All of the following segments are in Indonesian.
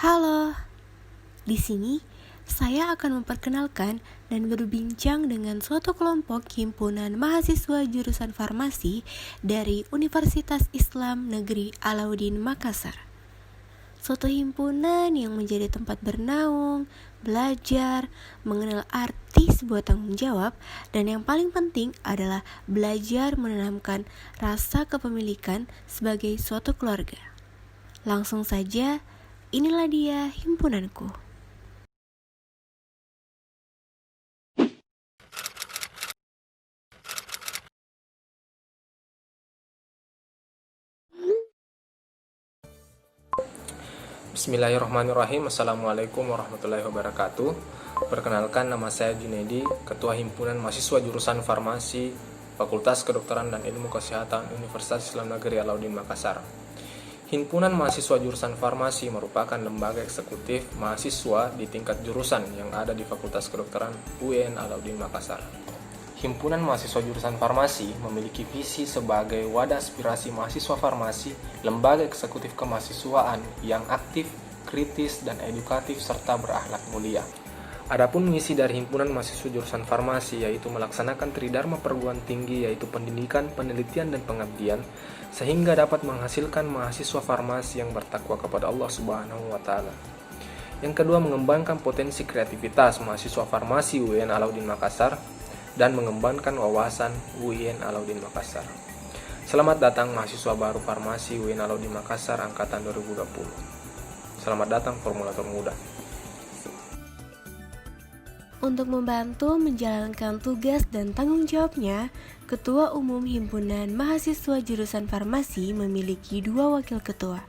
Halo, di sini saya akan memperkenalkan dan berbincang dengan suatu kelompok himpunan mahasiswa jurusan farmasi dari Universitas Islam Negeri Alauddin Makassar. Suatu himpunan yang menjadi tempat bernaung, belajar, mengenal arti sebuah tanggung jawab, dan yang paling penting adalah belajar menanamkan rasa kepemilikan sebagai suatu keluarga. Langsung saja, inilah dia himpunanku. Bismillahirrahmanirrahim. Assalamualaikum warahmatullahi wabarakatuh. Perkenalkan, nama saya Junaidi, Ketua Himpunan Mahasiswa Jurusan Farmasi Fakultas Kedokteran dan Ilmu Kesehatan Universitas Islam Negeri Alauddin Makassar. Himpunan Mahasiswa Jurusan Farmasi merupakan lembaga eksekutif mahasiswa di tingkat jurusan yang ada di Fakultas Kedokteran UIN Alauddin Makassar. Himpunan Mahasiswa Jurusan Farmasi memiliki visi sebagai wadah aspirasi mahasiswa farmasi, lembaga eksekutif kemahasiswaan yang aktif, kritis, dan edukatif serta berakhlak mulia. Adapun misi dari Himpunan Mahasiswa Jurusan Farmasi yaitu melaksanakan tridharma perguruan tinggi, yaitu pendidikan, penelitian, dan pengabdian, sehingga dapat menghasilkan mahasiswa farmasi yang bertakwa kepada Allah Subhanahu wa Ta'ala. Yang kedua, mengembangkan potensi kreativitas mahasiswa farmasi UIN Alauddin Makassar dan mengembangkan wawasan UIN Alauddin Makassar. Selamat datang mahasiswa baru farmasi UIN Alauddin Makassar angkatan 2020. Selamat datang formulator muda. Untuk membantu menjalankan tugas dan tanggung jawabnya, Ketua Umum Himpunan Mahasiswa Jurusan Farmasi memiliki 2 wakil ketua.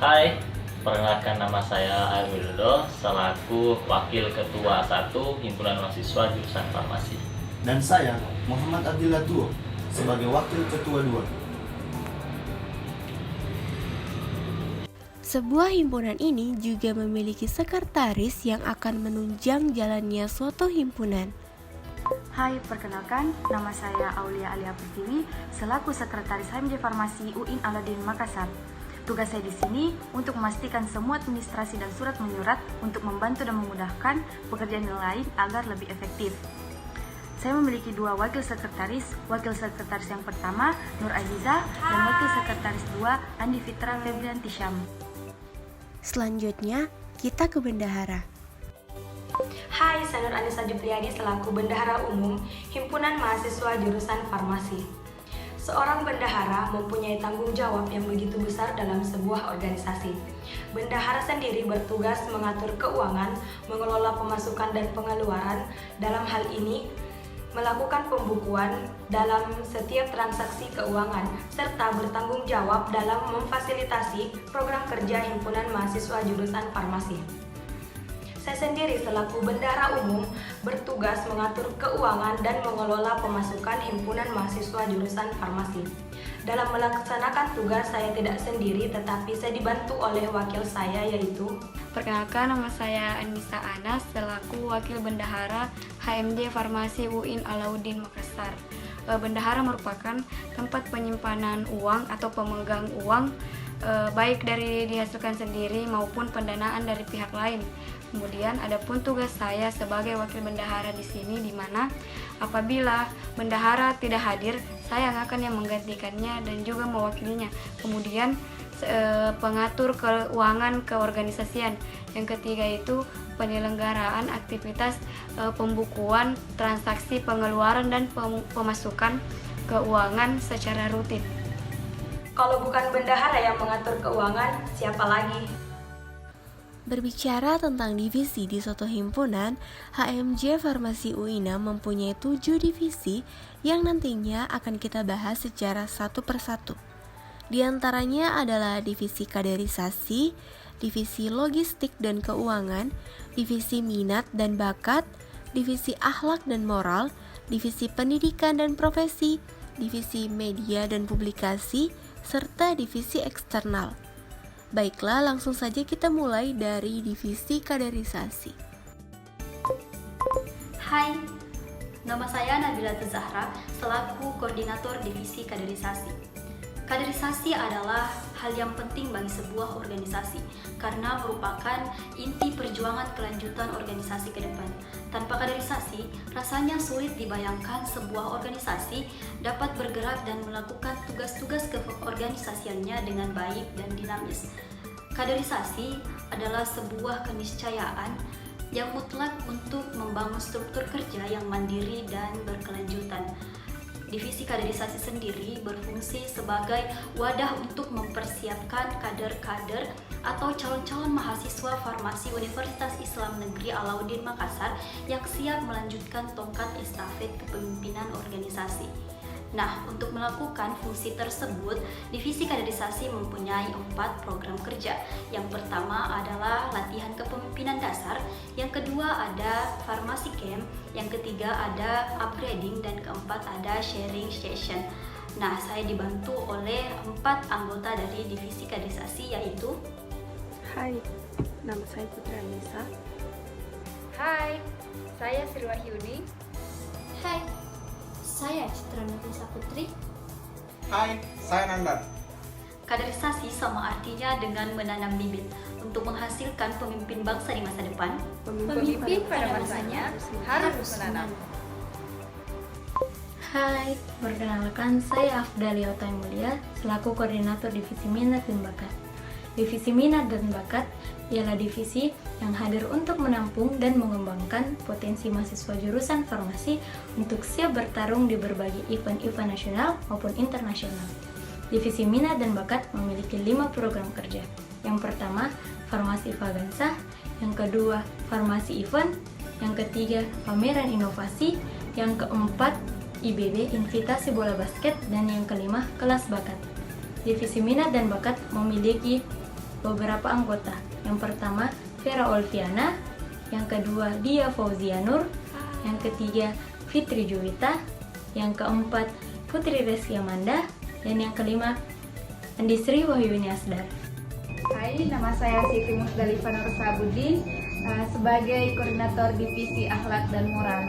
Hai, perkenalkan, nama saya Air Widodo selaku Wakil Ketua 1 Himpunan Mahasiswa Jurusan Farmasi. Dan saya, Muhammad Abdillah Tuo, sebagai Wakil Ketua 2. Sebuah himpunan ini juga memiliki sekretaris yang akan menunjang jalannya suatu himpunan. Hai, perkenalkan, nama saya Aulia Alia Pertiwi selaku Sekretaris HMJ Farmasi UIN Alauddin Makassar. Tugas saya di sini untuk memastikan semua administrasi dan surat menyurat untuk membantu dan memudahkan pekerjaan yang lain agar lebih efektif. Saya memiliki 2 wakil sekretaris. Wakil sekretaris yang pertama Nur Aziza dan wakil sekretaris 2 Andi Fitra Febrianti Syam. Selanjutnya, kita ke bendahara. Hai, saya Nur Anissa Jupriadi selaku Bendahara Umum Himpunan Mahasiswa Jurusan Farmasi. Seorang bendahara mempunyai tanggung jawab yang begitu besar dalam sebuah organisasi. Bendahara sendiri bertugas mengatur keuangan, mengelola pemasukan dan pengeluaran. Dalam hal ini, melakukan pembukuan dalam setiap transaksi keuangan, serta bertanggung jawab dalam memfasilitasi program kerja Himpunan Mahasiswa Jurusan Farmasi. Saya sendiri selaku Bendahara Umum bertugas mengatur keuangan dan mengelola pemasukan Himpunan Mahasiswa Jurusan Farmasi. Dalam melaksanakan tugas, saya tidak sendiri, tetapi saya dibantu oleh wakil saya, yaitu perkenalkan, nama saya Anissa Anas selaku Wakil Bendahara HMJ Farmasi UIN Alauddin Makassar. Bendahara merupakan tempat penyimpanan uang atau pemegang uang, baik dari dihasilkan sendiri maupun pendanaan dari pihak lain. Kemudian adapun tugas saya sebagai wakil bendahara di sini, di mana apabila bendahara tidak hadir, saya akan yang menggantikannya dan juga mewakilinya. Kemudian pengatur keuangan keorganisasian. Yang ketiga itu penyelenggaraan aktivitas pembukuan transaksi pengeluaran dan pemasukan keuangan secara rutin. kalau bukan bendahara yang mengatur keuangan, siapa lagi? Berbicara tentang divisi di suatu himpunan, HMJ Farmasi UINA mempunyai 7 divisi yang nantinya akan kita bahas secara satu persatu. Di antaranya adalah divisi kaderisasi, divisi logistik dan keuangan, divisi minat dan bakat, divisi akhlak dan moral, divisi pendidikan dan profesi, divisi media dan publikasi, serta divisi eksternal. Baiklah, langsung saja kita mulai dari divisi kaderisasi. Hai, nama saya Nabila Zahra selaku Koordinator Divisi Kaderisasi. Kaderisasi adalah hal yang penting bagi sebuah organisasi karena merupakan inti perjuangan kelanjutan organisasi ke depan. Tanpa kaderisasi, rasanya sulit dibayangkan sebuah organisasi dapat bergerak dan melakukan tugas-tugas keorganisasiannya dengan baik dan dinamis. Kaderisasi adalah sebuah keniscayaan yang mutlak untuk membangun struktur kerja yang mandiri dan berkelanjutan. Divisi kaderisasi sendiri berfungsi sebagai wadah untuk mempersiapkan kader-kader atau calon-calon mahasiswa farmasi Universitas Islam Negeri Alauddin Makassar yang siap melanjutkan tongkat estafet kepemimpinan organisasi. Nah, untuk melakukan fungsi tersebut, divisi kaderisasi mempunyai 4 program kerja. Yang pertama adalah latihan kepemimpinan dasar, yang kedua ada farmasi camp, yang ketiga ada upgrading, dan keempat ada sharing session. Nah, saya dibantu oleh 4 anggota dari divisi kaderisasi, yaitu Hai, nama saya Putri Anissa. Hai, saya Sri Wahyudi. Hai, saya Citra Nafisa Putri. Hai, saya Nandan. kaderisasi sama artinya dengan menanam bibit untuk menghasilkan pemimpin bangsa di masa depan. Pemimpin pada masanya harus menanam. Hai, perkenalkan saya Afdalia Mulia selaku Koordinator Divisi Minat dan Bakat. Divisi Minat dan Bakat ialah divisi yang hadir untuk menampung dan mengembangkan potensi mahasiswa jurusan farmasi untuk siap bertarung di berbagai event-event nasional maupun internasional. Divisi Minat dan Bakat memiliki 5 program kerja. Yang pertama, Farmasi Fagansa, yang kedua, Farmasi Event, yang ketiga, Pameran Inovasi, yang keempat, IBB Invitasi Bola Basket, dan yang kelima, Kelas Bakat. Divisi Minat dan Bakat memiliki beberapa anggota. Yang pertama, Vera Olviana, yang kedua, Dia Fauzianur, yang ketiga, Fitri Juwita, yang keempat, Putri Reski Amanda, dan yang kelima, Andisri Wahyuni Asdar. Hai, nama saya Siti Musdalifah Nur Sabudin sebagai Koordinator Divisi Akhlak dan Moral.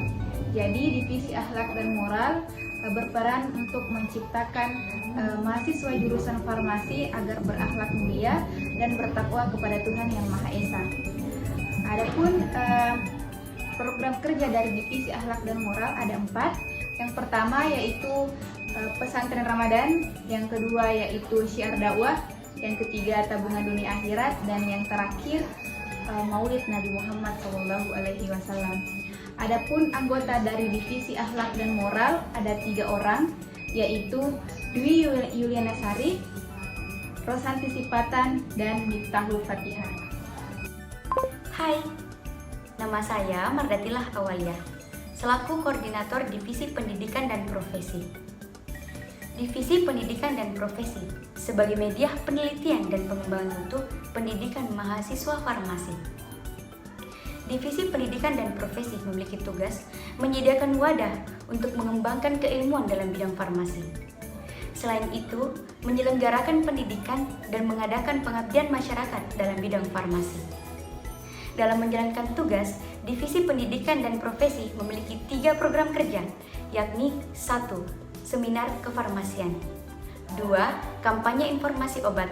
Jadi, Divisi Akhlak dan Moral berperan untuk menciptakan mahasiswa jurusan farmasi agar berakhlak mulia dan bertakwa kepada Tuhan Yang Maha Esa. Adapun program kerja dari Divisi Akhlak dan Moral ada 4. Yang pertama yaitu pesantren Ramadan, yang kedua yaitu syiar dakwah, yang ketiga tabungan dunia akhirat, dan yang terakhir Maulid Nabi Muhammad SAW. Adapun anggota dari Divisi Akhlak dan Moral ada 3 orang, yaitu Dwi Yuliana Sari, Rosanti Sipatan, dan Miftahul Fatihah. Hai, nama saya Mardatilah Awalia, selaku Koordinator Divisi Pendidikan dan Profesi. Divisi Pendidikan dan Profesi sebagai media penelitian dan pengembangan mutu pendidikan mahasiswa farmasi. Divisi Pendidikan dan Profesi memiliki tugas menyediakan wadah untuk mengembangkan keilmuan dalam bidang farmasi. Selain itu, menyelenggarakan pendidikan dan mengadakan pengabdian masyarakat dalam bidang farmasi. Dalam menjalankan tugas, Divisi Pendidikan dan Profesi memiliki 3 program kerja, yakni 1. Seminar kefarmasian, 2. Kampanye informasi obat,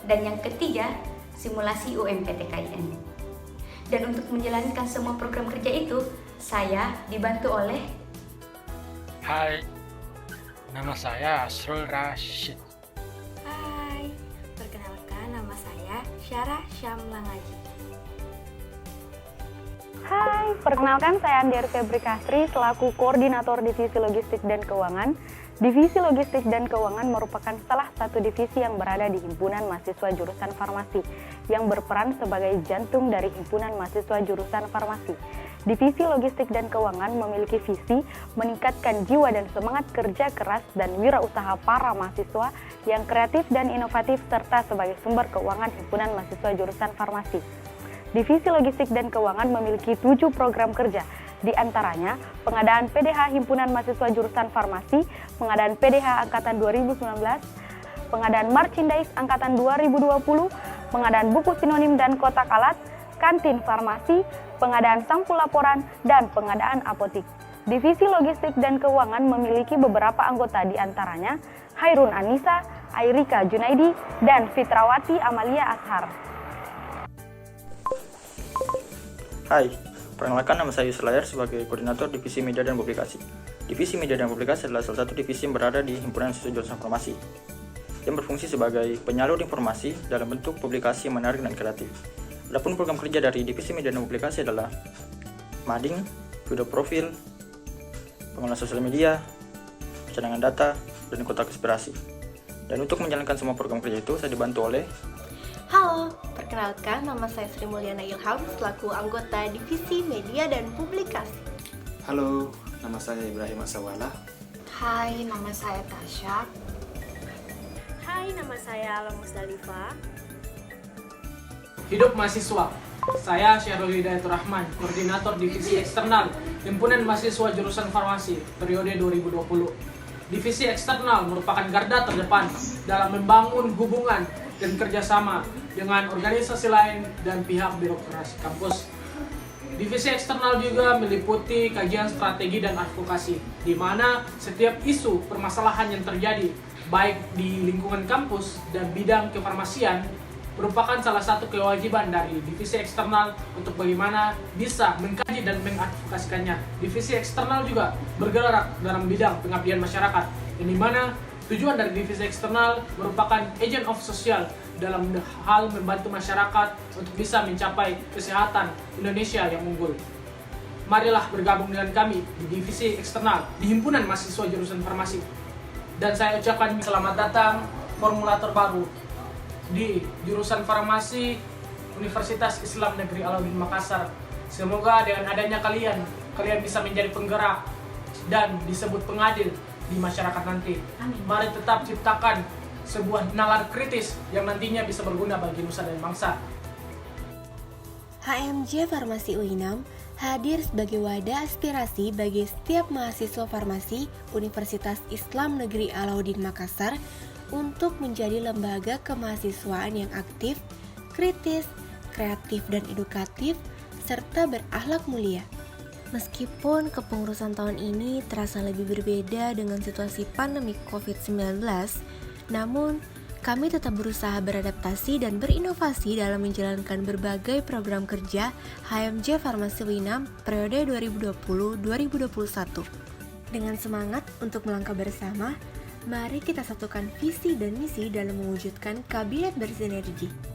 dan yang ketiga, simulasi UMPTKIN. Dan untuk menjalankan semua program kerja itu, saya dibantu oleh Hai, nama saya Asrul Rashid. Hai, perkenalkan nama saya Syarah Syamlangaji. Hai, perkenalkan saya Andiar Febri Kasri selaku Koordinator Divisi Logistik dan Keuangan. Divisi Logistik dan Keuangan merupakan salah satu divisi yang berada di Himpunan Mahasiswa Jurusan Farmasi yang berperan sebagai jantung dari Himpunan Mahasiswa Jurusan Farmasi. Divisi Logistik dan Keuangan memiliki visi meningkatkan jiwa dan semangat kerja keras dan wirausaha para mahasiswa yang kreatif dan inovatif serta sebagai sumber keuangan Himpunan Mahasiswa Jurusan Farmasi. Divisi Logistik dan Keuangan memiliki 7 program kerja, di antaranya pengadaan PDH Himpunan Mahasiswa Jurusan Farmasi, pengadaan PDH Angkatan 2019, pengadaan merchandise Angkatan 2020, pengadaan buku sinonim dan kotak alat, kantin farmasi, pengadaan sampul laporan, dan pengadaan apotik. Divisi Logistik dan Keuangan memiliki beberapa anggota, di antaranya Hairun Anissa, Airika Junaidi, dan Fitrawati Amalia Ashar. Hai, perkenalkan nama saya Yusuf Layar sebagai Koordinator Divisi Media dan Publikasi. Divisi Media dan Publikasi adalah salah satu divisi yang berada di Himpunan Mahasiswa Jurusan Farmasi, yang berfungsi sebagai penyalur informasi dalam bentuk publikasi yang menarik dan kreatif. Adapun program kerja dari Divisi Media dan Publikasi adalah mading, video profil, pengelolaan sosial media, cadangan data, dan kotak inspirasi. Dan untuk menjalankan semua program kerja itu, saya dibantu oleh Halo, perkenalkan nama saya Sri Mulyana Ilham selaku anggota Divisi Media dan Publikasi. Halo, nama saya Ibrahim Asawala. Hai, nama saya Tasya. Hai, nama saya Alam Musdalifah. Hidup mahasiswa. Saya Syahrul Hidayatur Rahman, Koordinator Divisi Eksternal Himpunan Mahasiswa Jurusan Farmasi periode 2020. Divisi eksternal merupakan garda terdepan dalam membangun hubungan dan kerjasama dengan organisasi lain dan pihak birokrasi kampus. Divisi eksternal juga meliputi kajian strategi dan advokasi, di mana setiap isu permasalahan yang terjadi baik di lingkungan kampus dan bidang kefarmasian merupakan salah satu kewajiban dari divisi eksternal untuk bagaimana bisa mengkaji dan mengadvokasikannya. Divisi eksternal juga bergerak dalam bidang pengabdian masyarakat, yang dimana tujuan dari divisi eksternal merupakan agent of social dalam hal membantu masyarakat untuk bisa mencapai kesehatan Indonesia yang unggul. Marilah bergabung dengan kami di divisi eksternal di Himpunan Mahasiswa Jurusan Farmasi. Dan saya ucapkan selamat datang formulator baru di jurusan Farmasi Universitas Islam Negeri Alauddin Makassar. Semoga dengan adanya kalian bisa menjadi penggerak dan disebut pengadil di masyarakat nanti. Amin. Mari tetap ciptakan sebuah nalar kritis yang nantinya bisa berguna bagi nusa dan bangsa. HMJ Farmasi UINAM hadir sebagai wadah aspirasi bagi setiap mahasiswa farmasi Universitas Islam Negeri Alauddin Makassar untuk menjadi lembaga kemahasiswaan yang aktif, kritis, kreatif dan edukatif, serta berakhlak mulia. Meskipun kepengurusan tahun ini terasa lebih berbeda dengan situasi pandemi COVID-19, namun kami tetap berusaha beradaptasi dan berinovasi dalam menjalankan berbagai program kerja HMJ Farmasi UINAM periode 2020-2021. Dengan semangat untuk melangkah bersama, mari kita satukan visi dan misi dalam mewujudkan kabinet bersinergi.